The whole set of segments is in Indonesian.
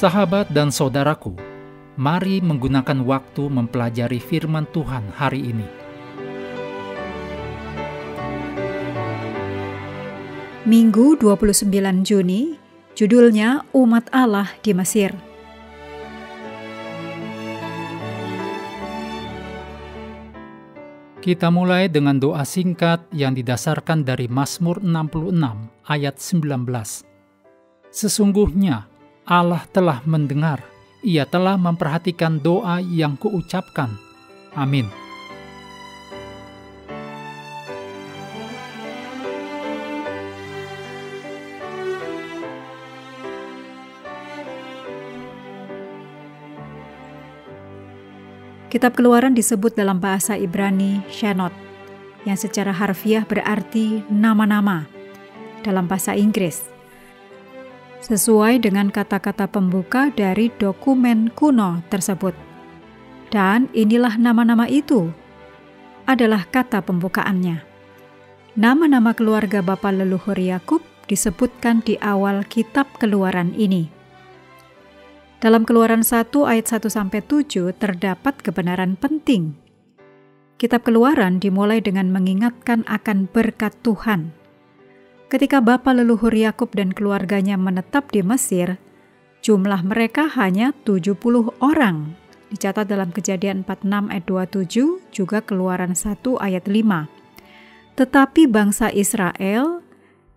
Sahabat dan saudaraku, mari menggunakan waktu mempelajari firman Tuhan hari ini. Minggu 29 Juni, judulnya Umat Allah di Mesir. Kita mulai dengan doa singkat yang didasarkan dari Mazmur 66 ayat 19. Sesungguhnya Allah telah mendengar, Ia telah memperhatikan doa yang kuucapkan. Amin. Kitab Keluaran disebut dalam bahasa Ibrani Shenot, yang secara harfiah berarti nama-nama dalam bahasa Inggris. Sesuai dengan kata-kata pembuka dari dokumen kuno tersebut. Dan inilah nama-nama itu adalah kata pembukaannya. Nama-nama keluarga bapa leluhur Yakub disebutkan di awal kitab Keluaran ini. Dalam Keluaran 1 ayat 1-7 terdapat kebenaran penting. Kitab Keluaran dimulai dengan mengingatkan akan berkat Tuhan. Ketika bapa leluhur Yakub dan keluarganya menetap di Mesir, jumlah mereka hanya 70 orang. Dicatat dalam Kejadian 46 ayat 27, juga Keluaran 1 ayat 5. Tetapi bangsa Israel,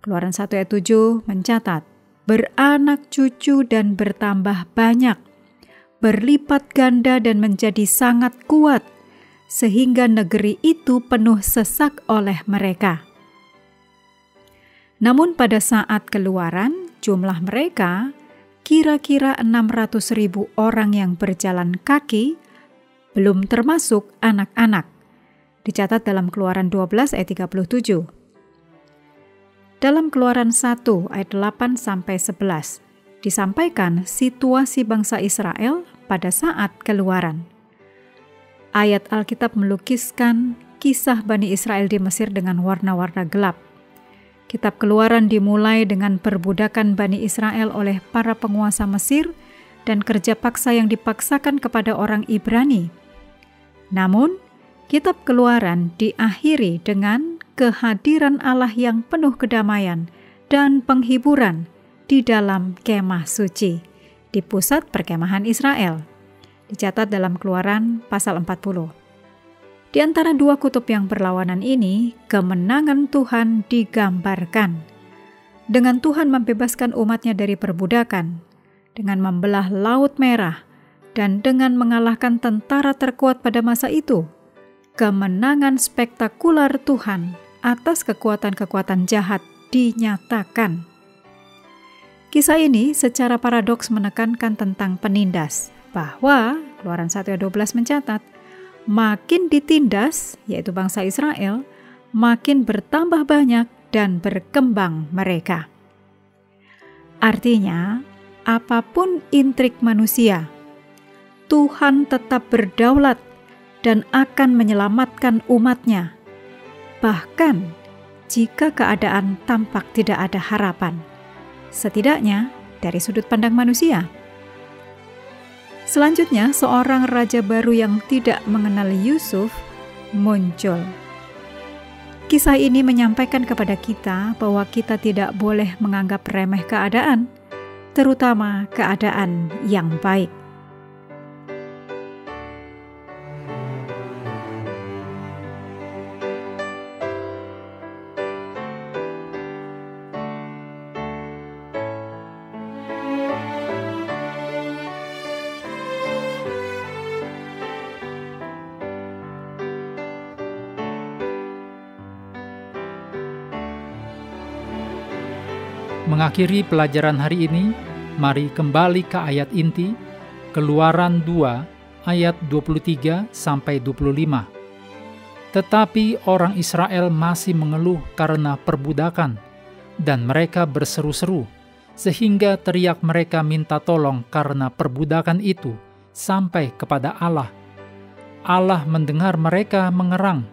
Keluaran 1 ayat 7 mencatat, beranak cucu dan bertambah banyak, berlipat ganda dan menjadi sangat kuat, sehingga negeri itu penuh sesak oleh mereka. Namun pada saat Keluaran, jumlah mereka kira-kira 600.000 orang yang berjalan kaki, belum termasuk anak-anak. Dicatat dalam Keluaran 12 ayat 37. Dalam Keluaran 1 ayat 8-11 disampaikan situasi bangsa Israel pada saat Keluaran. Ayat Alkitab melukiskan kisah Bani Israel di Mesir dengan warna-warna gelap. Kitab Keluaran dimulai dengan perbudakan Bani Israel oleh para penguasa Mesir dan kerja paksa yang dipaksakan kepada orang Ibrani. Namun, Kitab Keluaran diakhiri dengan kehadiran Allah yang penuh kedamaian dan penghiburan di dalam kemah suci di pusat perkemahan Israel. Dicatat dalam Keluaran pasal 40. Di antara dua kutub yang berlawanan ini, kemenangan Tuhan digambarkan. Dengan Tuhan membebaskan umatnya dari perbudakan, dengan membelah Laut Merah, dan dengan mengalahkan tentara terkuat pada masa itu, kemenangan spektakuler Tuhan atas kekuatan-kekuatan jahat dinyatakan. Kisah ini secara paradoks menekankan tentang penindas, bahwa Keluaran 1 ayat 12 mencatat, makin ditindas, yaitu bangsa Israel, makin bertambah banyak dan berkembang mereka. Artinya, apapun intrik manusia, Tuhan tetap berdaulat dan akan menyelamatkan umatnya. Bahkan, jika keadaan tampak tidak ada harapan, setidaknya dari sudut pandang manusia. Selanjutnya, seorang raja baru yang tidak mengenal Yusuf muncul. Kisah ini menyampaikan kepada kita bahwa kita tidak boleh menganggap remeh keadaan, terutama keadaan yang baik. Mengakhiri pelajaran hari ini, mari kembali ke ayat inti, Keluaran 2 ayat 23-25. Tetapi orang Israel masih mengeluh karena perbudakan, dan mereka berseru-seru, sehingga teriak mereka minta tolong karena perbudakan itu sampai kepada Allah. Allah mendengar mereka mengerang,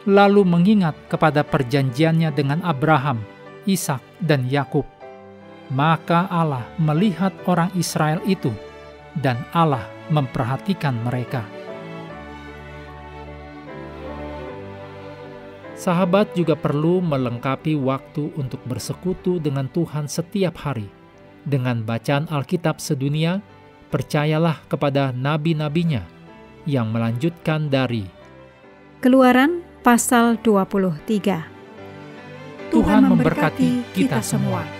lalu mengingat kepada perjanjiannya dengan Abraham, Ishak, dan Yakub. Maka Allah melihat orang Israel itu, dan Allah memperhatikan mereka. Sahabat juga perlu melengkapi waktu untuk bersekutu dengan Tuhan setiap hari. Dengan bacaan Alkitab sedunia, percayalah kepada nabi-nabinya yang melanjutkan dari Keluaran pasal 23. Tuhan memberkati kita semua.